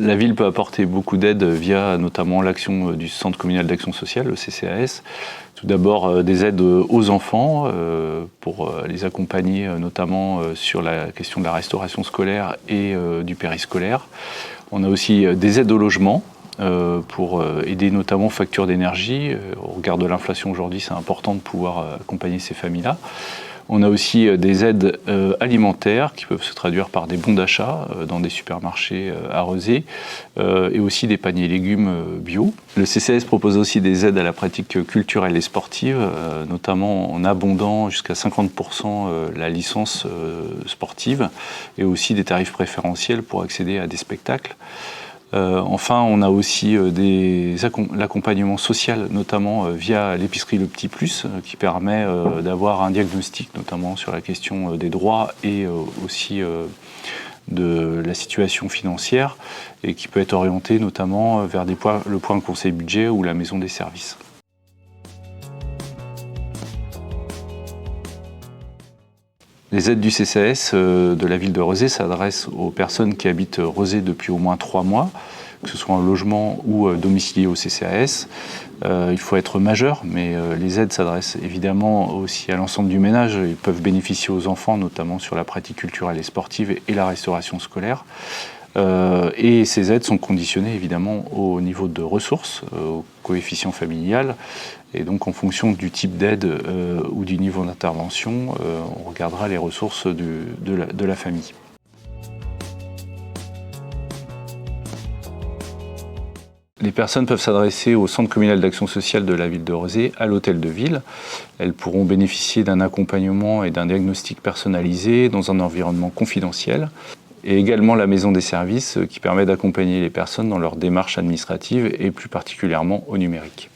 La ville peut apporter beaucoup d'aide via notamment l'action du Centre communal d'action sociale, le CCAS. Tout d'abord des aides aux enfants pour les accompagner notamment sur la question de la restauration scolaire et du périscolaire. On a aussi des aides au logement pour aider notamment aux factures d'énergie. Au regard de l'inflation aujourd'hui, c'est important de pouvoir accompagner ces familles-là. On a aussi des aides alimentaires qui peuvent se traduire par des bons d'achat dans des supermarchés arrosés et aussi des paniers légumes bio. Le CCAS propose aussi des aides à la pratique culturelle et sportive, notamment en abondant jusqu'à 50% la licence sportive et aussi des tarifs préférentiels pour accéder à des spectacles. Enfin, on a aussi l'accompagnement social, notamment via l'épicerie Le Petit Plus, qui permet d'avoir un diagnostic, notamment sur la question des droits et aussi de la situation financière, et qui peut être orienté notamment vers le point conseil budget ou la maison des services. Les aides du CCAS de la ville de Rezé s'adressent aux personnes qui habitent Rezé depuis au moins 3 mois, que ce soit en logement ou domicilié au CCAS. Il faut être majeur, mais les aides s'adressent évidemment aussi à l'ensemble du ménage. Ils peuvent bénéficier aux enfants, notamment sur la pratique culturelle et sportive et la restauration scolaire. Et ces aides sont conditionnées évidemment au niveau de ressources, au coefficient familial. Et donc en fonction du type d'aide ou du niveau d'intervention, on regardera les ressources de la famille. Les personnes peuvent s'adresser au Centre communal d'action sociale de la ville de Rezé, à l'hôtel de ville. Elles pourront bénéficier d'un accompagnement et d'un diagnostic personnalisé dans un environnement confidentiel. Et également la maison des services qui permet d'accompagner les personnes dans leur démarche administrative et plus particulièrement au numérique.